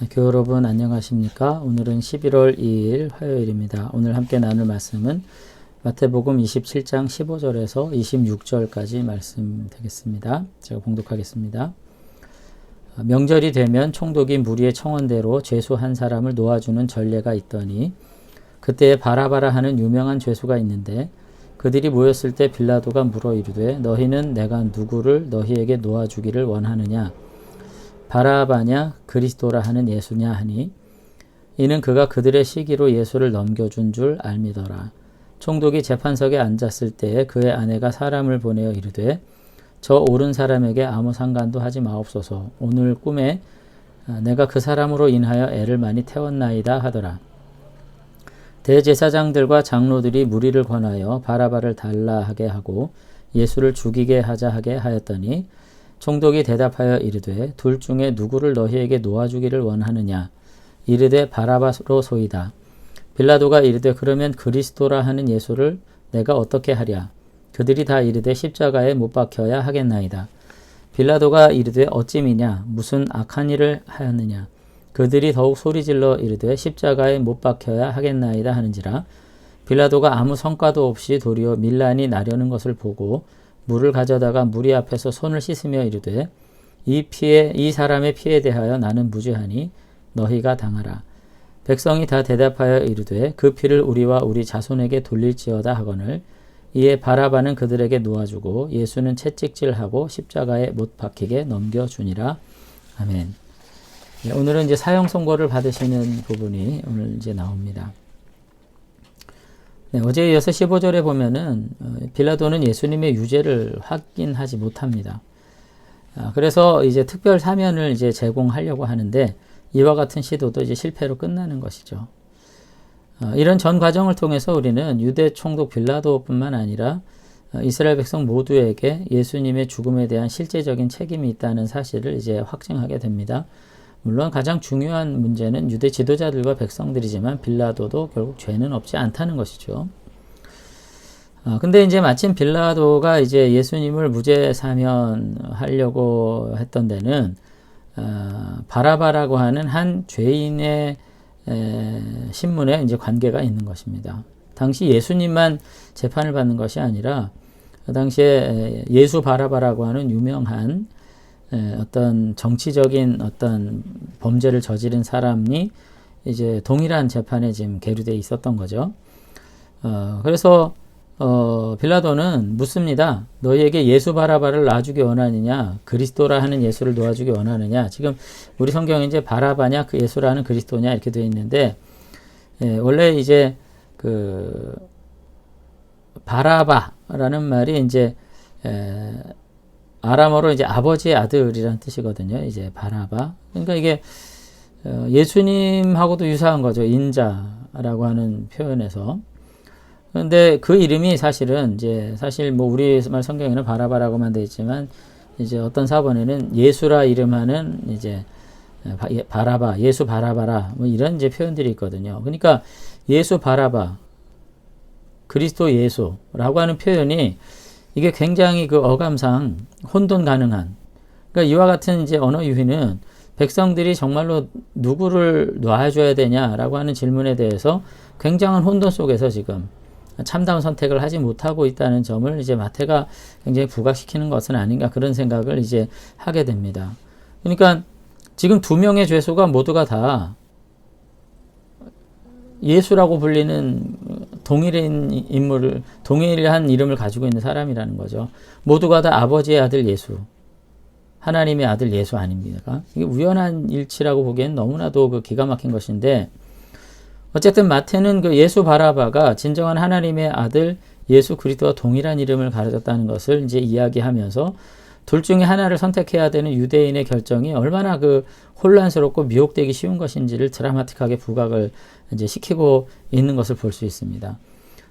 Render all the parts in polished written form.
교회 여러분 안녕하십니까? 오늘은 11월 2일 화요일입니다. 오늘 함께 나눌 말씀은 마태복음 27장 15절에서 26절까지 말씀 되겠습니다. 제가 봉독하겠습니다. 명절이 되면 총독이 무리의 청원대로 죄수 한 사람을 놓아주는 전례가 있더니 그때에 바라바라 하는 유명한 죄수가 있는데 그들이 모였을 때 빌라도가 물어 이르되 너희는 내가 누구를 너희에게 놓아주기를 원하느냐? 바라바냐 그리스도라 하는 예수냐 하니 이는 그가 그들의 시기로 예수를 넘겨준 줄 알미더라. 총독이 재판석에 앉았을 때에 그의 아내가 사람을 보내어 이르되 저 옳은 사람에게 아무 상관도 하지 마옵소서. 오늘 꿈에 내가 그 사람으로 인하여 애를 많이 태웠나이다 하더라. 대제사장들과 장로들이 무리를 권하여 바라바를 달라 하게 하고 예수를 죽이게 하자 하게 하였더니 총독이 대답하여 이르되 둘 중에 누구를 너희에게 놓아주기를 원하느냐? 이르되 바라바로소이다. 빌라도가 이르되 그러면 그리스도라 하는 예수를 내가 어떻게 하랴? 그들이 다 이르되 십자가에 못 박혀야 하겠나이다. 빌라도가 이르되 어찌미냐? 무슨 악한 일을 하였느냐? 그들이 더욱 소리질러 이르되 십자가에 못 박혀야 하겠나이다 하는지라. 빌라도가 아무 성과도 없이 도리어 밀란이 나려는 것을 보고 물을 가져다가 무리 앞에서 손을 씻으며 이르되 이 사람의 피에 대하여 나는 무죄하니 너희가 당하라. 백성이 다 대답하여 이르되 그 피를 우리와 우리 자손에게 돌릴지어다 하거늘 이에 바라바는 그들에게 놓아주고 예수는 채찍질하고 십자가에 못 박히게 넘겨주니라. 아멘. 네, 오늘은 이제 사형 선고를 받으시는 부분이 오늘 이제 나옵니다. 네, 어제에 이어서 15절에 보면은 빌라도는 예수님의 유죄를 확인하지 못합니다. 그래서 이제 특별 사면을 이제 제공하려고 하는데 이와 같은 시도도 이제 실패로 끝나는 것이죠. 이런 전 과정을 통해서 우리는 유대 총독 빌라도뿐만 아니라 이스라엘 백성 모두에게 예수님의 죽음에 대한 실제적인 책임이 있다는 사실을 이제 확증하게 됩니다. 물론 가장 중요한 문제는 유대 지도자들과 백성들이지만 빌라도도 결국 죄는 없지 않다는 것이죠. 근데 이제 마침 빌라도가 이제 예수님을 무죄 사면하려고 했던 데는 바라바라고 하는 한 죄인의 신문에 이제 관계가 있는 것입니다. 당시 예수님만 재판을 받는 것이 아니라 당시에 예수 바라바라고 하는 유명한 어떤 정치적인 어떤 범죄를 저지른 사람이 이제 동일한 재판에 지금 계류되어 있었던 거죠. 그래서 빌라도는 묻습니다. 너희에게 예수 바라바를 놔주기 원하느냐? 그리스도라 하는 예수를 놓아주기 원하느냐? 지금 우리 성경에 이제 바라바냐, 그 예수라 하는 그리스도냐 이렇게 되어 있는데 원래 이제 그 바라바라는 말이 이제 아람어로 이제 아버지의 아들이라는 뜻이거든요. 이제 바라바. 그러니까 이게 예수님하고도 유사한 거죠. 인자라고 하는 표현에서. 그런데 그 이름이 사실은 사실 뭐 우리말 성경에는 바라바라고만 되어 있지만 이제 어떤 사본에는 예수라 이름하는 이제 바라바, 예수 바라바라 뭐 이런 이제 표현들이 있거든요. 그러니까 예수 바라바, 그리스도 예수라고 하는 표현이 이게 굉장히 그 어감상 혼돈 가능한. 그러니까 이와 같은 이제 언어 유희는 백성들이 정말로 누구를 놔줘야 되냐라고 하는 질문에 대해서 굉장한 혼돈 속에서 지금 참다운 선택을 하지 못하고 있다는 점을 이제 마태가 굉장히 부각시키는 것은 아닌가 그런 생각을 이제 하게 됩니다. 그러니까 지금 두 명의 죄수가 모두가 다 예수라고 불리는 동일한 이름을 가지고 있는 사람이라는 거죠. 모두가 다 아버지의 아들 예수, 하나님의 아들 예수 아닙니까? 이게 우연한 일치라고 보기엔 너무나도 그 기가 막힌 것인데 어쨌든 마태는 그 예수 바라바가 진정한 하나님의 아들 예수 그리스도와 동일한 이름을 가졌다는 것을 이제 이야기하면서 둘 중에 하나를 선택해야 되는 유대인의 결정이 얼마나 그 혼란스럽고 미혹되기 쉬운 것인지를 드라마틱하게 부각을 이제 시키고 있는 것을 볼 수 있습니다.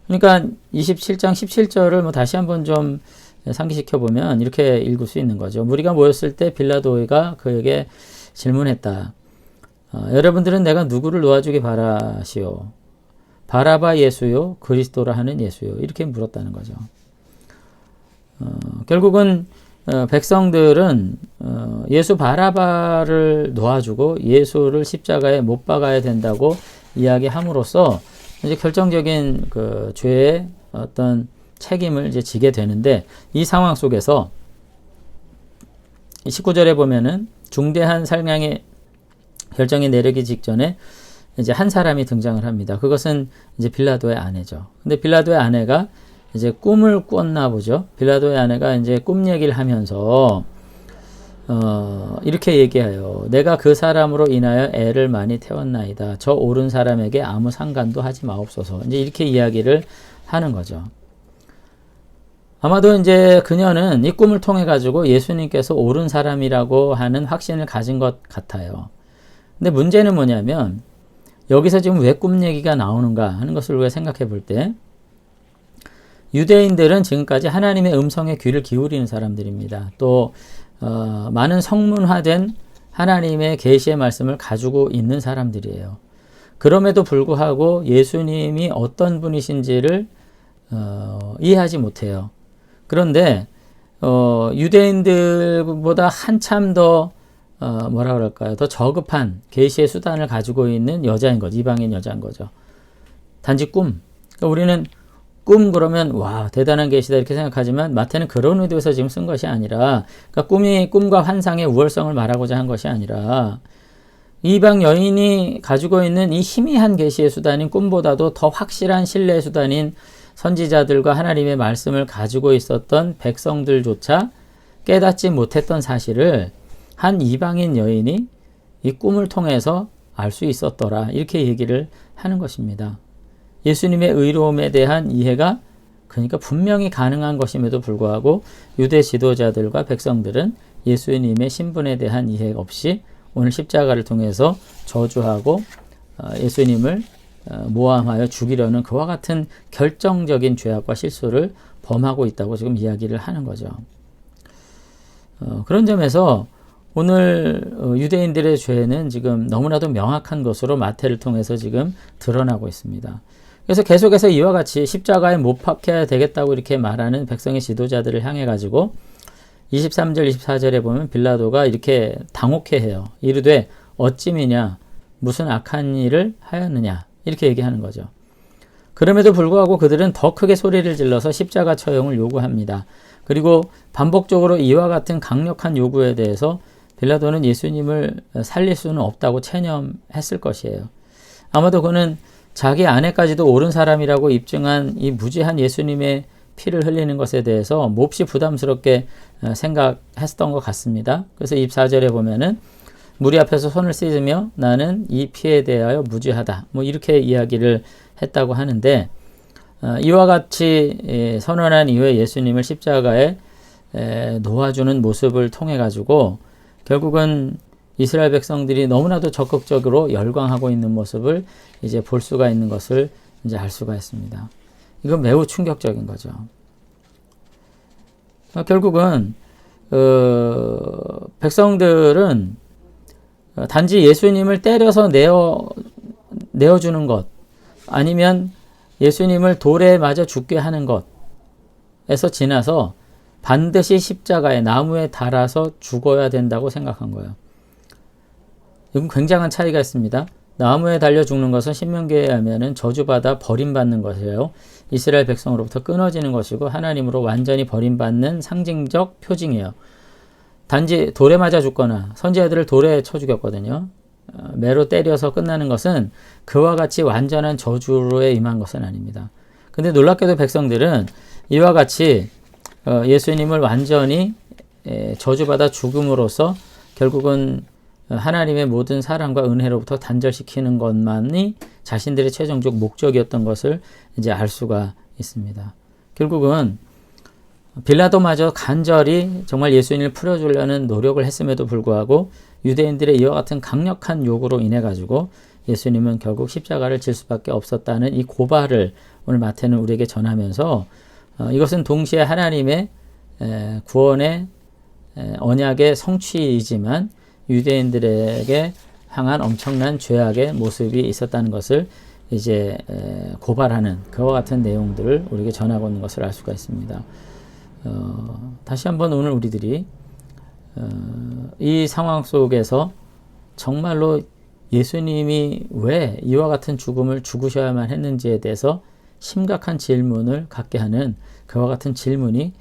그러니까 27장 17절을 뭐 다시 한번 좀 상기시켜 보면 이렇게 읽을 수 있는 거죠. 무리가 모였을 때 빌라도가 그에게 질문했다. 여러분들은 내가 누구를 놓아주기 바라시오? 바라바 예수요? 그리스도라 하는 예수요? 이렇게 물었다는 거죠. 결국은 백성들은 예수 바라바를 놓아주고 예수를 십자가에 못 박아야 된다고 이야기함으로써 이제 결정적인 그 죄의 어떤 책임을 이제 지게 되는데, 이 상황 속에서 19절에 보면은 중대한 살량의 결정이 내리기 직전에 이제 한 사람이 등장을 합니다. 그것은 이제 빌라도의 아내죠. 근데 빌라도의 아내가 이제 꿈을 꿨나 보죠. 빌라도의 아내가 이제 꿈 얘기를 하면서 이렇게 얘기해요. 내가 그 사람으로 인하여 애를 많이 태웠나이다. 저 옳은 사람에게 아무 상관도 하지 마옵소서. 이제 이렇게 이야기를 하는 거죠. 아마도 이제 그녀는 이 꿈을 통해 가지고 예수님께서 옳은 사람이라고 하는 확신을 가진 것 같아요. 근데 문제는 뭐냐면, 여기서 지금 왜 꿈 얘기가 나오는가 하는 것을 우리가 생각해 볼 때, 유대인들은 지금까지 하나님의 음성에 귀를 기울이는 사람들입니다. 또 많은 성문화된 하나님의 계시의 말씀을 가지고 있는 사람들이에요. 그럼에도 불구하고 예수님이 어떤 분이신지를 이해하지 못해요. 그런데 유대인들보다 한참 더 뭐라 그럴까요? 더 저급한 계시의 수단을 가지고 있는 여자인 거죠. 이방인 여자인 거죠. 단지 꿈. 그러니까 우리는 꿈 그러면 와 대단한 계시다 이렇게 생각하지만, 마태는 그런 의도에서 지금 쓴 것이 아니라, 그러니까 꿈이 꿈과 환상의 우월성을 말하고자 한 것이 아니라, 이방 여인이 가지고 있는 이 희미한 계시의 수단인 꿈보다도 더 확실한 신뢰의 수단인 선지자들과 하나님의 말씀을 가지고 있었던 백성들조차 깨닫지 못했던 사실을 한 이방인 여인이 이 꿈을 통해서 알 수 있었더라, 이렇게 얘기를 하는 것입니다. 예수님의 의로움에 대한 이해가 그러니까 분명히 가능한 것임에도 불구하고 유대 지도자들과 백성들은 예수님의 신분에 대한 이해 없이 오늘 십자가를 통해서 저주하고 예수님을 모함하여 죽이려는 그와 같은 결정적인 죄악과 실수를 범하고 있다고 지금 이야기를 하는 거죠. 그런 점에서 오늘 유대인들의 죄는 지금 너무나도 명확한 것으로 마태를 통해서 지금 드러나고 있습니다. 그래서 계속해서 이와 같이 십자가에 못 박혀야 되겠다고 이렇게 말하는 백성의 지도자들을 향해 가지고 23절 24절에 보면 빌라도가 이렇게 당혹해해요. 이르되 어찌미냐, 무슨 악한 일을 하였느냐, 이렇게 얘기하는 거죠. 그럼에도 불구하고 그들은 더 크게 소리를 질러서 십자가 처형을 요구합니다. 그리고 반복적으로 이와 같은 강력한 요구에 대해서 빌라도는 예수님을 살릴 수는 없다고 체념했을 것이에요. 아마도 그는 자기 아내까지도 옳은 사람이라고 입증한 이 무지한 예수님의 피를 흘리는 것에 대해서 몹시 부담스럽게 생각했던 것 같습니다. 그래서 24절에 보면은 무리 앞에서 손을 씻으며 나는 이 피에 대하여 무죄하다, 뭐 이렇게 이야기를 했다고 하는데, 이와 같이 선언한 이후에 예수님을 십자가에 놓아주는 모습을 통해 가지고 결국은 이스라엘 백성들이 너무나도 적극적으로 열광하고 있는 모습을 이제 볼 수가 있는 것을 이제 알 수가 있습니다. 이건 매우 충격적인 거죠. 결국은 백성들은 단지 예수님을 때려서 내어주는 것, 아니면 예수님을 돌에 맞아 죽게 하는 것에서 지나서 반드시 십자가에, 나무에 달아서 죽어야 된다고 생각한 거예요. 이건 굉장한 차이가 있습니다. 나무에 달려 죽는 것은 신명기에 의하면 저주받아 버림받는 것이에요. 이스라엘 백성으로부터 끊어지는 것이고 하나님으로 완전히 버림받는 상징적 표징이에요. 단지 돌에 맞아 죽거나, 선지자들을 돌에 쳐 죽였거든요. 매로 때려서 끝나는 것은 그와 같이 완전한 저주로에 임한 것은 아닙니다. 근데 놀랍게도 백성들은 이와 같이 예수님을 완전히 저주받아 죽음으로써 결국은 하나님의 모든 사랑과 은혜로부터 단절시키는 것만이 자신들의 최종적 목적이었던 것을 이제 알 수가 있습니다. 결국은 빌라도마저 간절히 정말 예수님을 풀어주려는 노력을 했음에도 불구하고 유대인들의 이와 같은 강력한 요구로 인해 가지고 예수님은 결국 십자가를 질 수밖에 없었다는 이 고발을 오늘 마태는 우리에게 전하면서 이것은 동시에 하나님의 구원의 언약의 성취이지만 유대인들에게 향한 엄청난 죄악의 모습이 있었다는 것을 이제 고발하는 그와 같은 내용들을 우리에게 전하고 있는 것을 알 수가 있습니다. 다시 한번 오늘 우리들이 이 상황 속에서 정말로 예수님이 왜 이와 같은 죽음을 죽으셔야만 했는지에 대해서 심각한 질문을 갖게 하는 그와 같은 질문이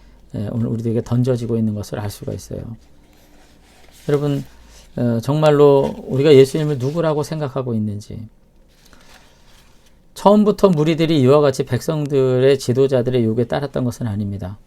오늘 우리들에게 던져지고 있는 것을 알 수가 있어요. 여러분, 정말로 우리가 예수님을 누구라고 생각하고 있는지, 처음부터 무리들이 이와 같이 백성들의 지도자들의 요구에 따랐던 것은 아닙니다.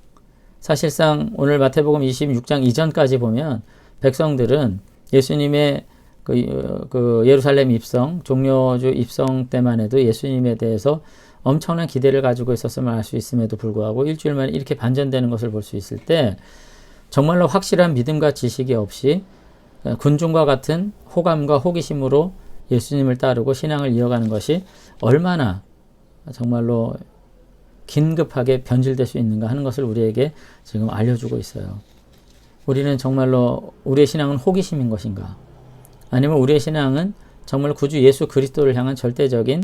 사실상 오늘 마태복음 26장 이전까지 보면 백성들은 예수님의 그 예루살렘 입성, 종려주 입성 때만 해도 예수님에 대해서 엄청난 기대를 가지고 있었음을 알 수 있음에도 불구하고 일주일 만에 이렇게 반전되는 것을 볼 수 있을 때 정말로 확실한 믿음과 지식이 없이 군중과 같은 호감과 호기심으로 예수님을 따르고 신앙을 이어가는 것이 얼마나 정말로 긴급하게 변질될 수 있는가 하는 것을 우리에게 지금 알려주고 있어요. 우리는 정말로 우리의 신앙은 호기심인 것인가? 아니면 우리의 신앙은 정말 구주 예수 그리스도를 향한 절대적인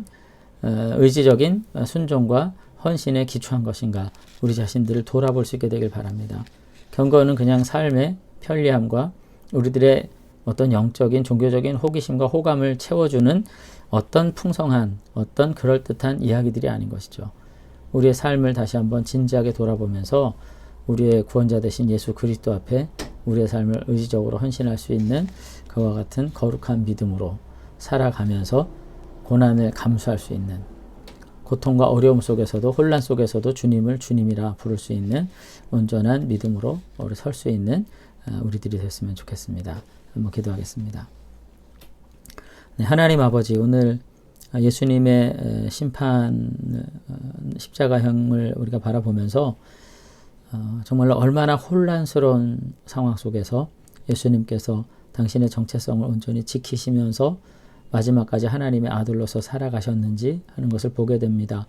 의지적인 순종과 헌신에 기초한 것인가? 우리 자신들을 돌아볼 수 있게 되길 바랍니다. 경건은 그냥 삶의 편리함과 우리들의 어떤 영적인 종교적인 호기심과 호감을 채워주는 어떤 풍성한 어떤 그럴듯한 이야기들이 아닌 것이죠. 우리의 삶을 다시 한번 진지하게 돌아보면서 우리의 구원자 되신 예수 그리스도 앞에 우리의 삶을 의지적으로 헌신할 수 있는 그와 같은 거룩한 믿음으로 살아가면서 고난을 감수할 수 있는, 고통과 어려움 속에서도 혼란 속에서도 주님을 주님이라 부를 수 있는 온전한 믿음으로 우리 설 수 있는 우리들이 됐으면 좋겠습니다. 한번 기도하겠습니다. 네, 하나님 아버지, 오늘 예수님의 심판 십자가형을 우리가 바라보면서 정말로 얼마나 혼란스러운 상황 속에서 예수님께서 당신의 정체성을 온전히 지키시면서 마지막까지 하나님의 아들로서 살아가셨는지 하는 것을 보게 됩니다.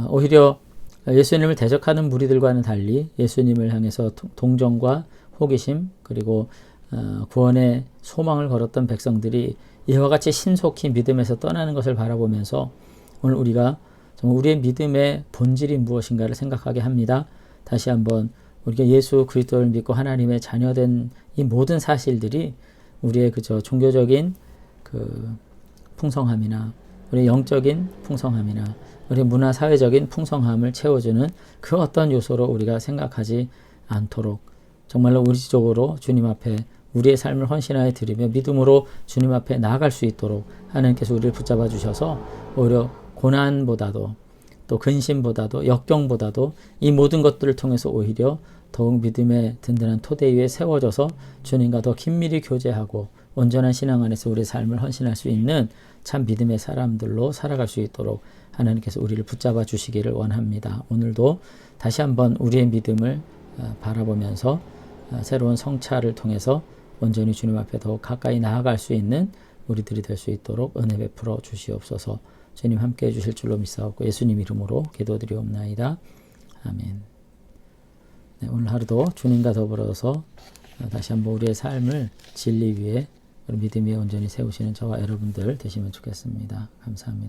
오히려 예수님을 대적하는 무리들과는 달리 예수님을 향해서 동정과 호기심 그리고 구원의 소망을 걸었던 백성들이 이와 같이 신속히 믿음에서 떠나는 것을 바라보면서 오늘 우리가 정말 우리의 믿음의 본질이 무엇인가를 생각하게 합니다. 다시 한번 우리가 예수 그리스도를 믿고 하나님의 자녀된 이 모든 사실들이 우리의 그저 종교적인 그 풍성함이나 우리의 영적인 풍성함이나 우리의 문화 사회적인 풍성함을 채워주는 그 어떤 요소로 우리가 생각하지 않도록 정말로 의지적으로 주님 앞에 우리의 삶을 헌신하여 드리며 믿음으로 주님 앞에 나아갈 수 있도록 하나님께서 우리를 붙잡아 주셔서 오히려 고난보다도 또 근심보다도 역경보다도 이 모든 것들을 통해서 오히려 더욱 믿음의 든든한 토대 위에 세워져서 주님과 더 긴밀히 교제하고 온전한 신앙 안에서 우리의 삶을 헌신할 수 있는 참 믿음의 사람들로 살아갈 수 있도록 하나님께서 우리를 붙잡아 주시기를 원합니다. 오늘도 다시 한번 우리의 믿음을 바라보면서 새로운 성찰을 통해서 온전히 주님 앞에 더 가까이 나아갈 수 있는 우리들이 될 수 있도록 은혜 베풀어 주시옵소서. 주님 함께 해주실 줄로 믿사옵고 예수님 이름으로 기도드리옵나이다. 아멘. 네, 오늘 하루도 주님과 더불어서 다시 한번 우리의 삶을 진리 위에 믿음 위에 온전히 세우시는 저와 여러분들 되시면 좋겠습니다. 감사합니다.